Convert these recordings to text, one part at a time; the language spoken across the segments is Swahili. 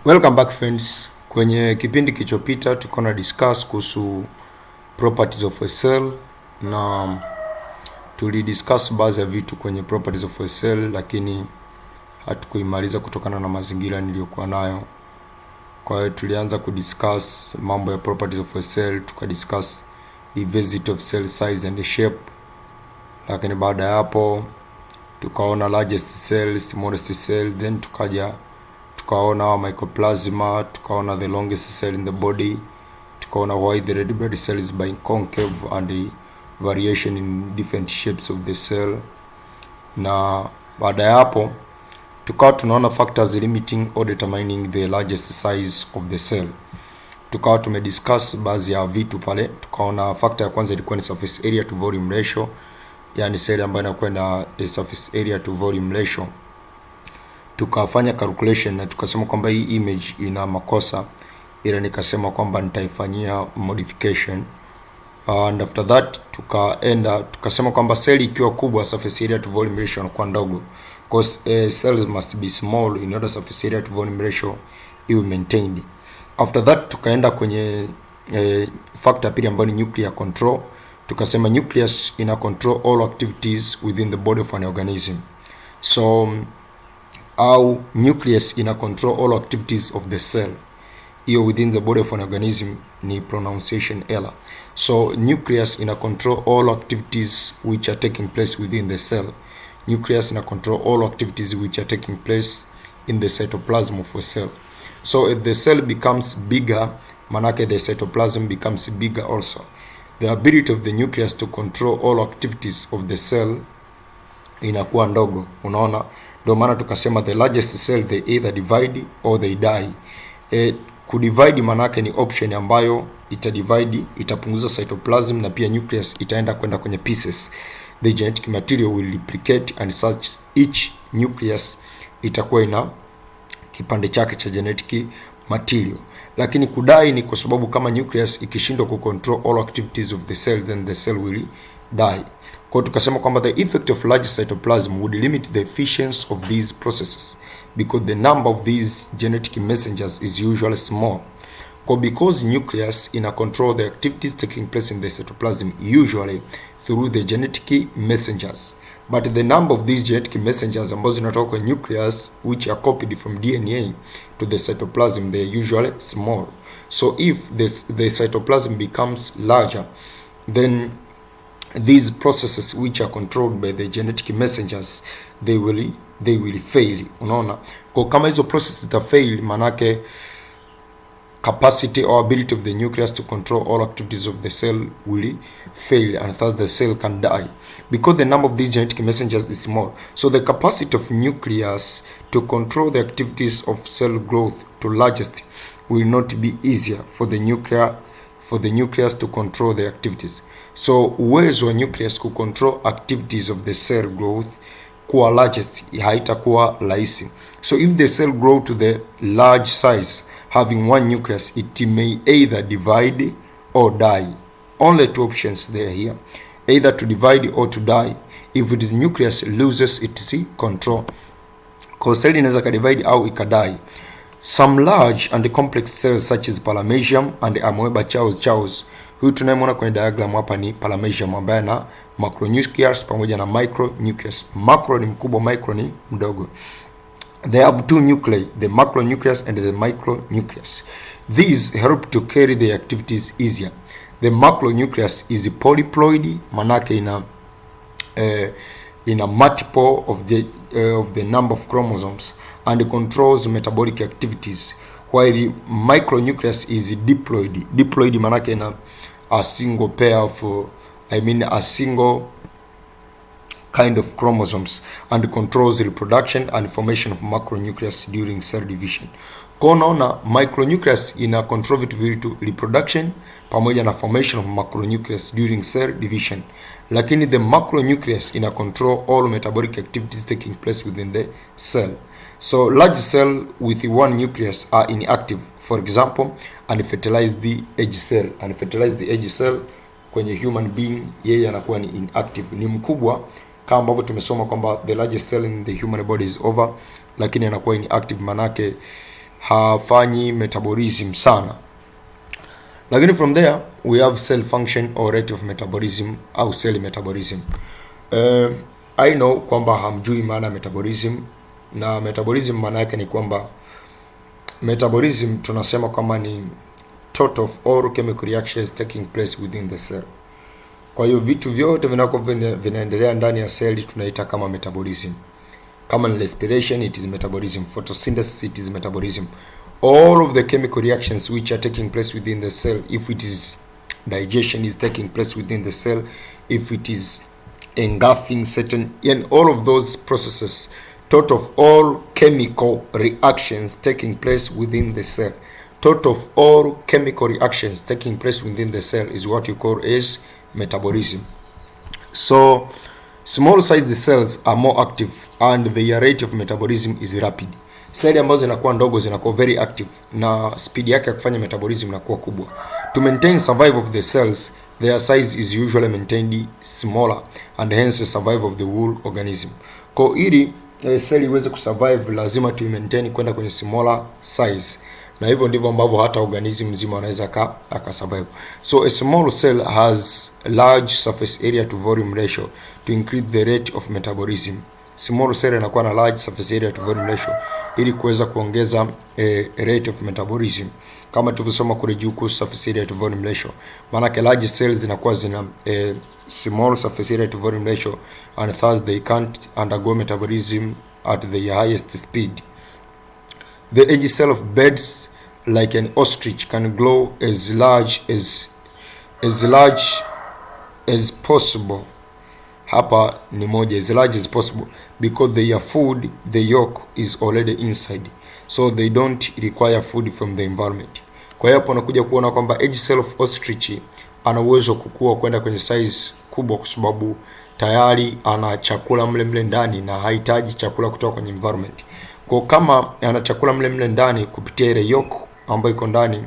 Welcome back friends. Kwenye kipindi kilichopita tulikuwa na discuss kuhusu properties of a cell na tulidiscuss baadhi ya vitu kwenye properties of a cell, lakini hatukuimaliza kutokana na mazingira niliyokuwa nayo. Kwa hiyo tulianza kudiscuss mambo ya properties of a cell, tukadiscuss diversity of cell size and shape, lakini baada ya hapo tukaona largest cell, smallest cell, then tukaona mycoplasma, tukaona the longest cell in the body, tukaona why the red blood cell is biconcave and the variation in different shapes of the cell. Na baada ya hapo tukawa tunaona factors limiting or determining the largest size of the cell. Tukawa tumediscuss baadhi ya vitu pale. Tukaona factor ya kwanza ilikuwa ni surface area to volume ratio, yani cell ambayo inakuwa na surface area to volume ratio. Tukafanya calculation na tukasema kwamba hii image ina makosa, ila nikasema kwamba nitaifanyia modification. And after that tukasema kwamba cell ikiwa kubwa surface area to volume ratio inakuwa ndogo, because cells must be small in order surface area to volume ratio iwe maintained. After that tukaenda kwenye factor pili ambayo ni nuclear control. Tukasema nucleus ina control all activities within the body of an organism. So au nucleus ina control all activities of the cell. Hiyo within the body of an organism ni pronunciation error. So nucleus ina control all activities which are taking place within the cell. Nucleus ina control all activities which are taking place in the cytoplasm of a cell. So if the cell becomes bigger, manake the cytoplasm becomes bigger also. The ability of the nucleus to control all activities of the cell inakuwa ndogo. Unaona? Ndio maana tukasema the largest cell they either divide or they die. Kudivide manake ni option ambayo itadivide, itapunguza cytoplasm na pia nucleus itaenda kwenda kwenye pieces. The genetic material will replicate and such each nucleus itakuwa ina kipande chake cha genetic material. Lakini kudai ni kwa sababu kama nucleus ikishindwa kucontrol all activities of the cell, then the cell will die. Kwa tukasema kwamba the effect of large cytoplasm would limit the efficiency of these processes because the number of these genetic messengers is usually small. Because nucleus ina control the activities taking place in the cytoplasm usually through the genetic messengers, but the number of these genetic messengers ambazo zinatoka kwa nucleus which are copied from DNA to the cytoplasm, they are usually small. So if the cytoplasm becomes larger, then these processes which are controlled by the genetic messengers they will fail. Unaona, kwa kama hizo processes zita fail, manake capacity or ability of the nucleus to control all activities of the cell will fail, and thus the cell can die because the number of these genetic messengers is small. So the capacity of nucleus to control the activities of cell growth to largest will not be easier for the nucleus to control the activities. So uwezo wa nucleus ku control activities of the cell growth kuwa largest haitakuwa rahisi. So if the cell grow to the large size having one nucleus, it may either divide or die. Only two options there here, either to divide or to die if its nucleus loses its control. Kwa cell inaweza ka divide au ikadie. Some large and complex cells such as palamecium and amoeba chaos. Huyu tunayemwona kwenye diagram hapa ni palamecium ambaye na macronucleus pamoja na micronucleus. Macro ni mkubwa, micro ni mdogo. They have two nuclei, the macronucleus and the micronucleus. These help to carry the activities easier. The macronucleus is polyploid, manake ina multiple of the number of chromosomes and controls metabolic activities, while micronucleus is diploid. Diploid manake ina a single pair of a single kind of chromosomes and controls reproduction and formation of macronucleus during cell division. Kwa unaona micronucleus ina control vitu viwili, reproduction pamoja na formation of macronucleus during cell division, lakini the macronucleus ina control all metabolic activities taking place within the cell. So large cell with one nucleus are inactive. For example, unfertilized egg cell. Unfertilized egg cell kwenye human being yeye anakuwa ni inactive, ni mkubwa kama ambavyo tumesoma kwamba the largest cell in the human body is oval, lakini anakuwa inactive manake hafanyi metabolism sana. Lakini from there we have cell function or rate of metabolism au cell metabolism. I know kwamba hamjui maana metabolism, na metabolism maana yake ni kwamba metabolism tunasema kama ni total of all chemical reactions taking place within the cell. Kwa hiyo vitu vyote vinaendelea ndani ya cell tunaita kama metabolism. Kama ni respiration, it is metabolism. Photosynthesis, it is metabolism. All of the chemical reactions which are taking place within the cell, if it is digestion is taking place within the cell, if it is engulfing certain, and all of those processes, total of all chemical reactions taking place within the cell, total of all chemical reactions taking place within the cell is what you call as metabolism. So small sized cells are more active and the rate of metabolism is rapid. Seli ambazo zinakuwa ndogo zinakuwa very active na speed yake ya kufanya metabolism inakuwa kubwa. To maintain survival of the cells, their size is usually maintained smaller and hence the survival of the whole organism. Kwa ili seli iweze kusurvive lazima tu maintain kwenda kwenye smaller size. Na hivyo ndivyo ambavyo hata organism mzima anaweza akasurvive. So a small cell has large surface area to volume ratio to increase the rate of metabolism. Small cell inakuwa na large surface area to volume ratio ili kuweza kuongeza rate of metabolism. Kama tulivyosoma kule juu kuhusu surface area to volume ratio. Maana large cells zinakuwa zina small surface area to volume ratio and thus they can't undergo metabolism at the highest speed. The egg cell of birds like an ostrich can grow as large as possible. Hapa ni moja, as large as possible, because their food, the yolk, is already inside, so they don't require food from the environment. Kwa hiyo hapo unakuja kuona kwamba egg cell of ostrich ana uwezo kukua kwenda kwenye size kubwa kwa sababu tayari ana chakula mle ndani na hahitaji chakula kutoka kwenye environment. Kwa kama ana chakula mle ndani kupitia ile yolk ambayo iko ndani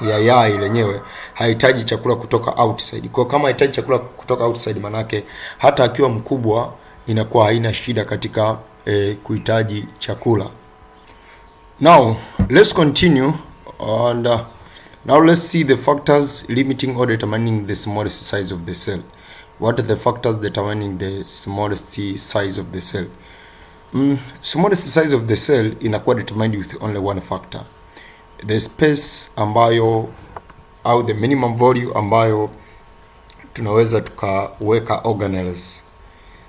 ya yai lenyewe, hahitaji chakula kutoka outside. Kwa kama hahitaji chakula kutoka outside, manake hata akiwa mkubwa inakuwa haina shida katika kuhitaji chakula. Now let's continue and now let's see the factors limiting or determining the smallest size of the cell. What are the factors determining the smallest size of the cell? Smallest size of the cell inakuwa determined with only one factor, the space ambayo au the minimum volume ambayo tunaweza tukaweka organelles.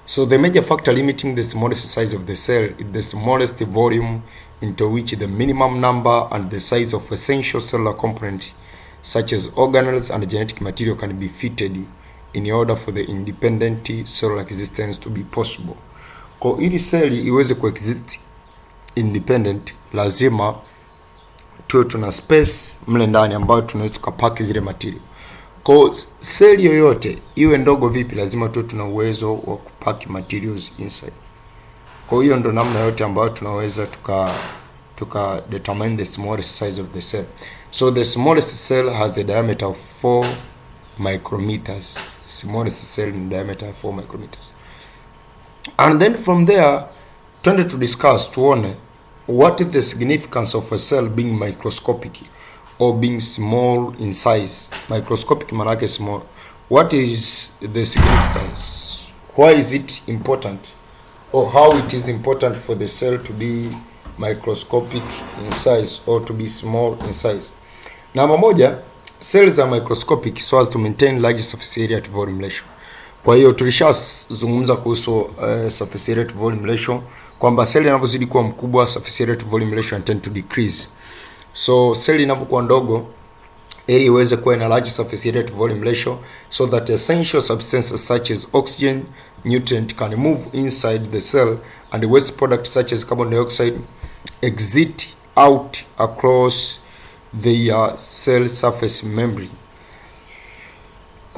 So the major factor limiting the smallest size of the cell is the smallest volume into which the minimum number and the size of essential cellular components such as organelles and genetic material can be fitted in order for the independent cellular existence to be possible. Kwa ili cell iweze kuexist independent, lazima tuwe tuna space mle ndani ambayo tunaweza kupaki zile material. Kwa cell yoyote iwe ndogo vipi, lazima tuwe tuna uwezo wa kupaki materials inside. Kwa hiyo ndo namna yote ambayo tunaweza tuka determine the smallest size of the cell. So the smallest cell has a diameter of 4 micrometers. Smallest cell in diameter of 4 micrometers. And then from there tend to discuss tuone what is the significance of a cell being microscopic or being small in size. Microscopic manake small. What is the significance? Why is it important? Or how it is important for the cell to be microscopic in size or to be small in size? Namba moja, cells are microscopic so as to maintain large surface area to volume ratio. Kwa hiyo tulishazungumza kuhusu surface area to volume ratio kwamba cell inavyozidi kuwa mkubwa surface area to volume ratio tend to decrease. So cell inapokuwa ndogo ili iweze kuwa na large surface area to volume ratio so that essential substances such as oxygen, nutrient can move inside the cell and waste products such as carbon dioxide exit out across the cell surface membrane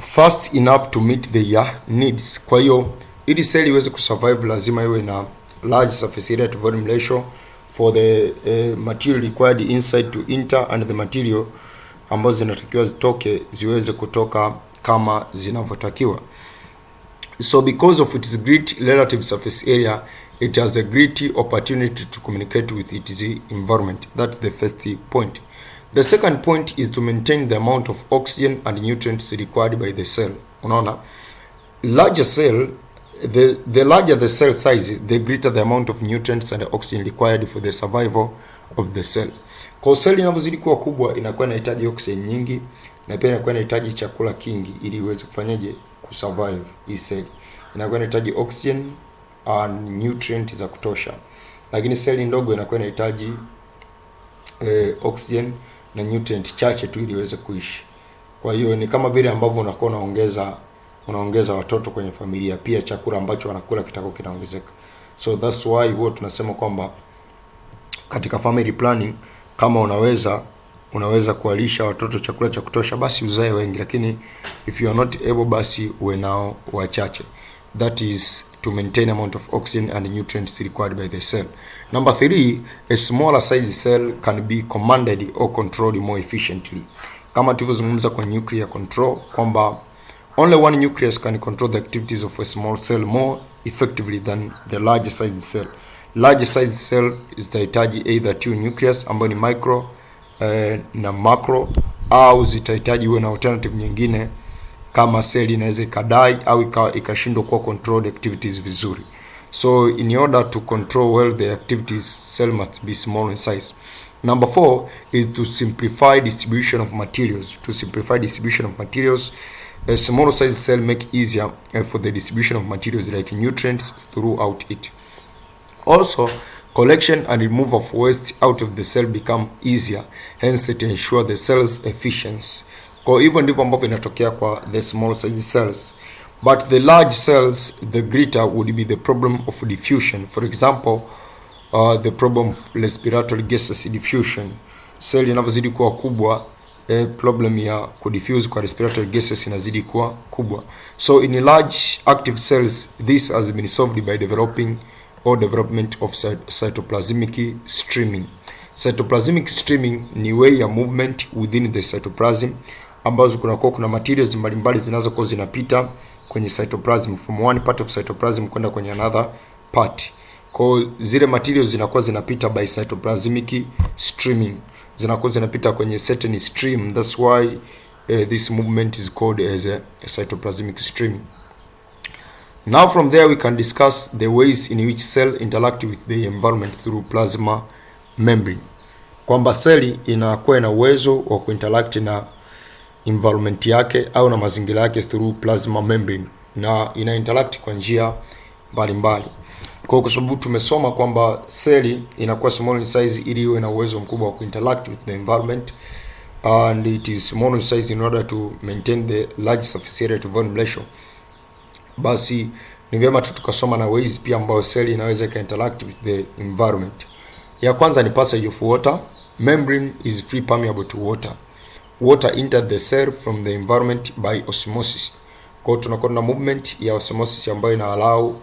fast enough to meet their needs. Kwa hiyo ili cell iweze kusurvive lazima iwe na large surface area to volume ratio for the material required inside to enter and the material ambazo zinatakiwa zitoke ziweze kutoka kama zinavyotakiwa. So because of its great relative surface area, It has a great opportunity to communicate with its environment. That's the first point. The second point is to maintain the amount of oxygen and nutrients required by the cell. Unaona, larger cell, the larger the cell size, the greater the amount of nutrients and oxygen required for the survival of the cell. Kwa cell inavyozidi kuwa kubwa inakuwa inahitaji oxygen nyingi na pia inakuwa inahitaji chakula kingi ili iweze kufanyaje kusurvive. Hii cell inakuwa inahitaji oxygen and nutrient za kutosha, lakini seli ndogo inakuwa inahitaji oxygen na nutrient chache tu ili iweze kuishi. Kwa hiyo ni kama vile ambavyo unakuwa unaongeza watoto kwenye familia, pia chakula ambacho wanakula kitakuwa kinaongezeka. So that's why huwa tunasema kwamba katika family planning, kama unaweza kuwalisha watoto chakula cha kutosha, basi uzae wengi, lakini if you are not able, basi uwe nao wachache. That is to maintain amount of oxygen and nutrients required by the cell. Number 3, a smaller size cell can be commanded or controlled more efficiently. Kama tulivyozungumza kwa nuclear control kwamba only one nucleus can control the activities of a small cell more effectively than the large size cell. Large size cell zitahitaji either two nucleus ambayo ni micro na macro, au zitahitaji uwe na alternative nyingine kama cell inaweza ikadai au ikashindwa kuwa control activities vizuri. So in order to control well the activities, cell must be small in size. Number 4 is to simplify distribution of materials. To simplify distribution of materials, a small size cell make easier for the distribution of materials like nutrients throughout it. Also, collection and removal of waste out of the cell become easier, hence it ensure the cell's efficiency. Kwa hivyo ndivyo ambavyo inatokea kwa the small size cells. But the large cells, the greater would be the problem of diffusion. For example, the problem of respiratory gases diffusion. Cell inavyozidi kuwa kubwa, problem ya kudifuse kwa respiratory gases inazidi kuwa kubwa. So in large active cells, this has been solved by development of cytoplasmic streaming. Cytoplasmic streaming ni way ya movement within the cytoplasm ambazo kuna materials mbalimbali zinazokuwa zinapita kwenye cytoplasm from one part of cytoplasm kwenda kwenye another part. Kwa zile materials zinakuwa zinapita by cytoplasmic streaming, zinakuwa zinapita kwenye certain stream. That's why this movement is called as a cytoplasmic streaming. Now from there we can discuss the ways in which cell interact with the environment through plasma membrane. Kwamba cell inakuwa na uwezo wa kuinteract na environment yake au na mazingira yake through plasma membrane, na ina interact kwa njia mbalimbali. Kwa sababu tumesoma kwamba cell inakuwa small in size ili iwe na uwezo mkubwa wa kuinteract with the environment, and it is small in size in order to maintain the large surface area to volume ratio. Basi ni vyema tukasoma na ways pia ambayo cell inaweza interact with the environment. Ya kwanza ni passage of water. Membrane is free permeable to water. Water enter the cell from the environment by osmosis. Kwa tunakuwa na movement ya osmosis ambayo ina allow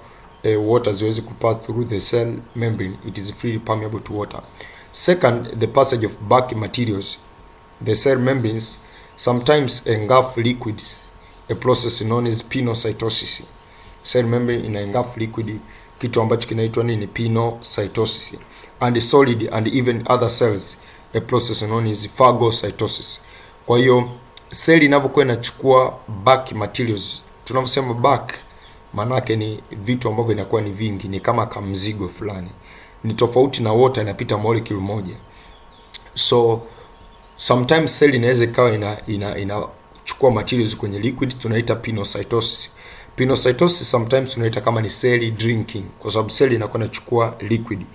water ziweze kupass through the cell membrane. It is freely permeable to water. Second, the passage of bulk materials. The cell membranes sometimes engulf liquids, a process known as pinocytosis. Cell membrane ina engulf liquid, kitu ambacho kinaitwa nini? Pinocytosis. And solid and even other cells, a process known as phagocytosis. Kwa hiyo cell inavyokuwa inachukua bulk materials, tunavyosema bulk maana yake ni vitu ambavyo inakuwa ni vingi, ni kama kamzigo fulani. Ni tofauti na water inapita molecule moja. So sometimes cell inaweza ikawa inachukua materials kwenye liquid, tunaita pinocytosis. Pinocytosis sometimes tunaita kama ni cell drinking, kwa sababu cell inakuwa inachukua liquid.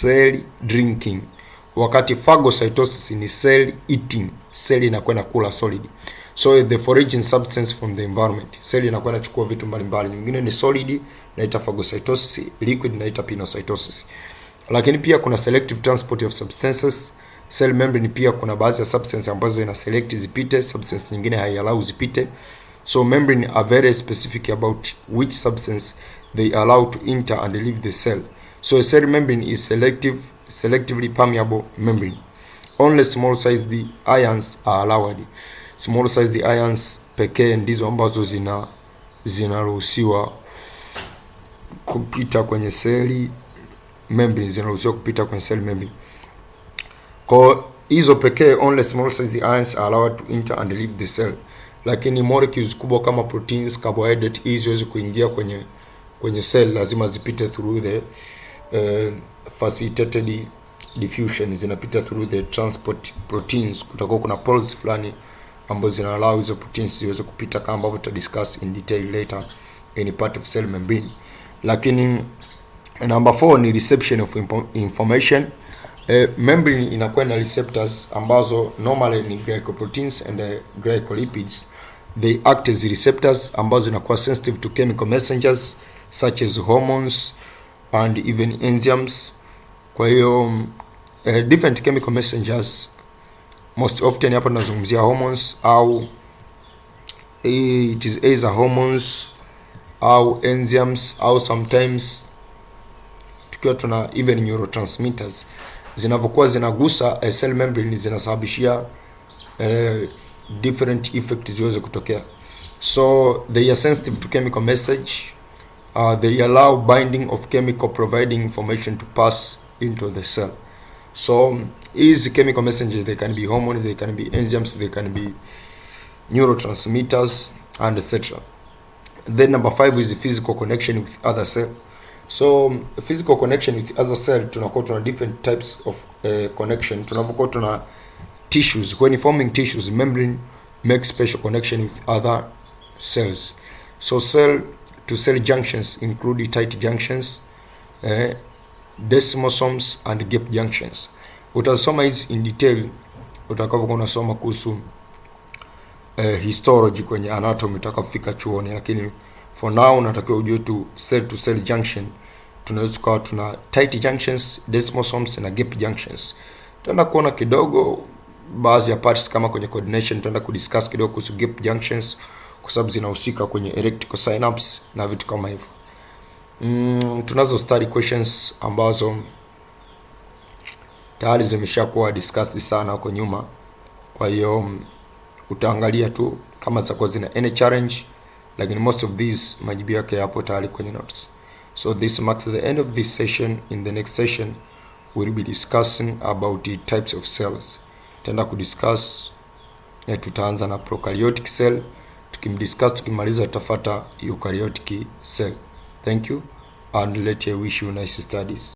Cell drinking. Wakati phagocytosis ni cell eating, cell inakuwa inakula solid. So the foraging substance from the environment, cell inakuwa inachukua vitu mbalimbali. Nyingine ni solid naita phagocytosis, liquid naita pinocytosis. Lakini pia kuna selective transport of substances. Cell membrane pia kuna baadhi ya substance ambazo ina select zipite, substance nyingine haiallow zipite. So membrane are very specific about which substance they allow to enter and leave the cell. So a cell membrane is selectively permeable membrane. Only small size the ions are allowed. Small size the ions pekee ndizo ambazo zinaruhusiwa kupita kwenye seli membrane, zinaruhusiwa kupita kwenye cell membrane. Kwa hizo pekee, only small size ions are allowed to enter and leave the cell, lakini molecules kubwa kama proteins, carbohydrate, hizi ziweze kuingia kwenye cell lazima zipite through the facilitated diffusion, zinapita through the transport proteins. Kutakuwa kuna poles fulani ambazo zina allow hizo proteins ziweze kupita, kama ambavyo tuta discuss in detail later in part of cell membrane. Lakini number 4 ni reception of information. Membrane inakuwa na receptors ambazo normally ni glycoproteins and glycolipids. They act as receptors ambazo zinakuwa sensitive to chemical messengers such as hormones and even enzymes. Kwa hiyo different chemical messengers, most often hapa tunazungumzia hormones, au it is either hormones au enzymes, au sometimes tukiwa tuna even neurotransmitters zinavyokuwa zinagusa cell membrane zinasababishia different effects ziweze kutokea. So they are sensitive to chemical message. They allow binding of chemical providing information to pass into the cell. So these chemical messengers, they can be hormones, they can be enzymes, they can be neurotransmitters, and etc. Then number 5 is the physical connection with other cell. So physical connection with other cell, tunakuwa tuna different types of connection. Tunapokuwa tuna tissues, when forming tissues, membrane makes special connection with other cells. So cell to cell junctions include tight junctions, desmosomes and gap junctions. Utasoma hizi in detail utakapokuwa unasoma kuhusu histology kwenye anatomy utakapofika chuoni, lakini for now unatakiwa ujue tu cell to cell junction. Tunaweza kuwa tuna tight junctions, desmosomes na gap junctions. Tutaenda kuona kidogo baadhi ya parts kama kwenye coordination, tutaenda kudiscuss kidogo kuhusu gap junctions kwa sababu zinahusika kwenye electrical synapse na vitu kama hivyo. Tunazo study questions ambazo tayari zimeshakuwa discussed sana huko nyuma. Kwa hiyo utaangalia tu kama zitakuwa zina any challenge, lakini most of these majibu yake yapo tayari kwenye notes. So this marks the end of this session. In the next session we'll be discussing about the types of cells. Tutaenda kudiscuss, tutaanza na prokaryotic cell, tukimaliza tutafuata eukaryotic cell. Thank you and let me wish you nice studies.